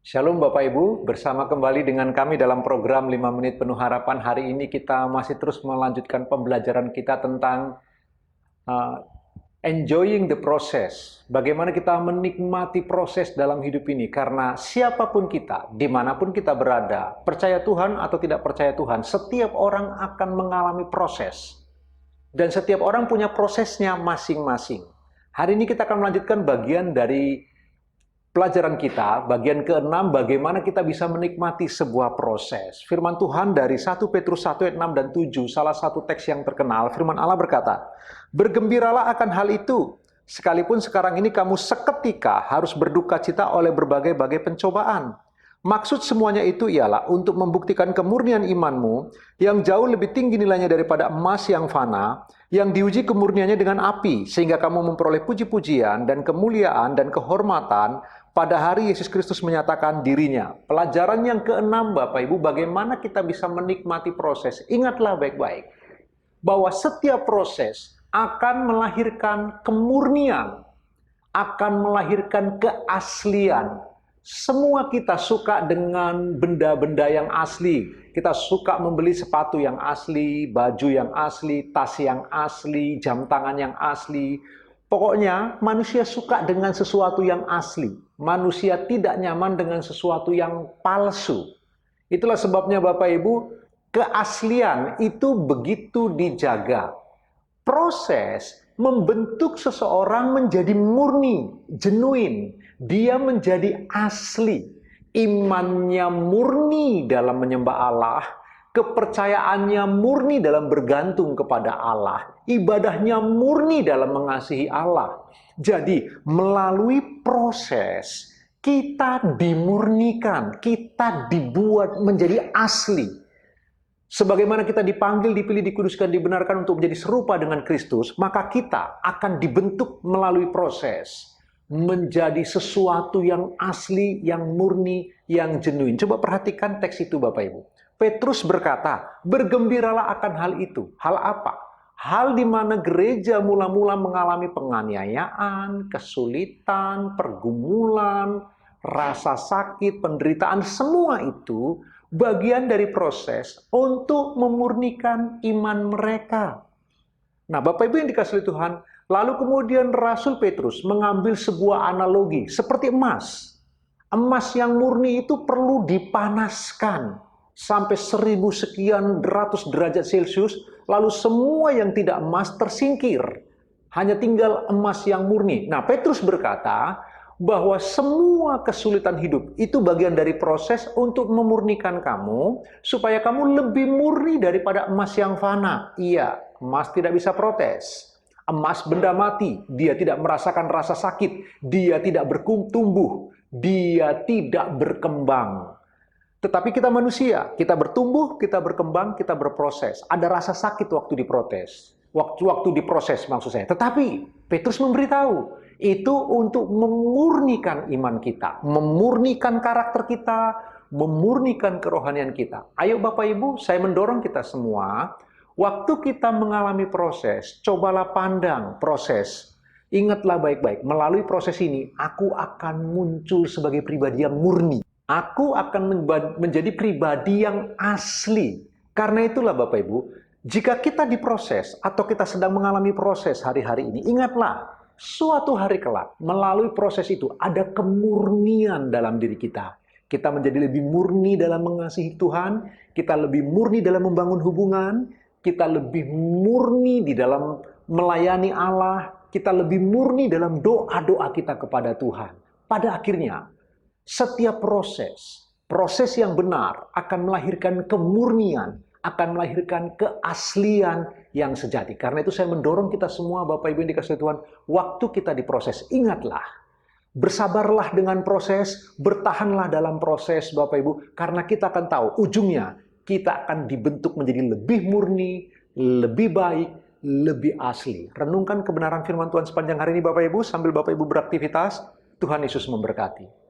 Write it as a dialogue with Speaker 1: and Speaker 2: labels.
Speaker 1: Shalom Bapak Ibu, bersama kembali dengan kami dalam program 5 Menit Penuh Harapan. Hari ini kita masih terus melanjutkan pembelajaran kita tentang uh, enjoying the process. Bagaimana kita menikmati proses dalam hidup ini. Karena siapapun kita, dimanapun kita berada, percaya Tuhan atau tidak percaya Tuhan, setiap orang akan mengalami proses. Dan setiap orang punya prosesnya masing-masing. Hari ini kita akan melanjutkan bagian dari pelajaran kita, bagian ke-6, bagaimana kita bisa menikmati sebuah proses. Firman Tuhan dari 1 Petrus 1 ayat 6 dan 7, salah satu teks yang terkenal, firman Allah berkata, "Bergembiralah akan hal itu, sekalipun sekarang ini kamu seketika harus berduka cita oleh berbagai-bagai pencobaan. Maksud semuanya itu ialah untuk membuktikan kemurnian imanmu yang jauh lebih tinggi nilainya daripada emas yang fana, yang diuji kemurniannya dengan api, sehingga kamu memperoleh puji-pujian dan kemuliaan dan kehormatan pada hari Yesus Kristus menyatakan dirinya." Pelajaran yang ke-6 Bapak Ibu, bagaimana kita bisa menikmati proses. Ingatlah baik-baik bahwa setiap proses akan melahirkan kemurnian, akan melahirkan keaslian. Semua kita suka dengan benda-benda yang asli. Kita suka membeli sepatu yang asli, baju yang asli, tas yang asli, jam tangan yang asli. Pokoknya manusia suka dengan sesuatu yang asli. Manusia tidak nyaman dengan sesuatu yang palsu. Itulah sebabnya Bapak Ibu, keaslian itu begitu dijaga. Proses membentuk seseorang menjadi murni, genuine. Dia menjadi asli. Imannya murni dalam menyembah Allah. Kepercayaannya murni dalam bergantung kepada Allah. Ibadahnya murni dalam mengasihi Allah. Jadi, melalui proses, kita dimurnikan. Kita dibuat menjadi asli. Sebagaimana kita dipanggil, dipilih, dikuduskan, dibenarkan untuk menjadi serupa dengan Kristus, maka kita akan dibentuk melalui proses. Menjadi sesuatu yang asli, yang murni, yang genuine. Coba perhatikan teks itu Bapak Ibu. Petrus berkata, bergembiralah akan hal itu. Hal apa? Hal di mana gereja mula-mula mengalami penganiayaan, kesulitan, pergumulan, rasa sakit, penderitaan, semua itu bagian dari proses untuk memurnikan iman mereka. Nah, Bapak Ibu yang dikasihi Tuhan, lalu kemudian Rasul Petrus mengambil sebuah analogi seperti emas. Emas yang murni itu perlu dipanaskan sampai 1000 sekian ratus derajat Celcius, lalu semua yang tidak emas tersingkir. Hanya tinggal emas yang murni. Nah, Petrus berkata bahwa semua kesulitan hidup itu bagian dari proses untuk memurnikan kamu, supaya kamu lebih murni daripada emas yang fana. Iya, emas tidak bisa protes. Emas benda mati, dia tidak merasakan rasa sakit, dia tidak bertumbuh, dia tidak berkembang. Tetapi kita manusia, kita bertumbuh, kita berkembang, kita berproses. Ada rasa sakit waktu diprotes. Waktu diproses maksud saya. Tetapi Petrus memberitahu, itu untuk memurnikan iman kita, memurnikan karakter kita, memurnikan kerohanian kita. Ayo Bapak Ibu, saya mendorong kita semua, waktu kita mengalami proses, cobalah pandang proses. Ingatlah baik-baik, melalui proses ini, aku akan muncul sebagai pribadi yang murni. Aku akan menjadi pribadi yang asli. Karena itulah Bapak Ibu, jika kita diproses atau kita sedang mengalami proses hari-hari ini, ingatlah, suatu hari kelak, melalui proses itu ada kemurnian dalam diri kita. Kita menjadi lebih murni dalam mengasihi Tuhan, kita lebih murni dalam membangun hubungan, kita lebih murni di dalam melayani Allah, kita lebih murni dalam doa-doa kita kepada Tuhan. Pada akhirnya, setiap proses yang benar akan melahirkan kemurnian, akan melahirkan keaslian yang sejati. Karena itu saya mendorong kita semua, Bapak Ibu yang dikasihi Tuhan, waktu kita diproses, ingatlah, bersabarlah dengan proses, bertahanlah dalam proses Bapak Ibu, karena kita akan tahu ujungnya kita akan dibentuk menjadi lebih murni, lebih baik, lebih asli. Renungkan kebenaran firman Tuhan sepanjang hari ini Bapak Ibu, sambil Bapak Ibu beraktivitas. Tuhan Yesus memberkati.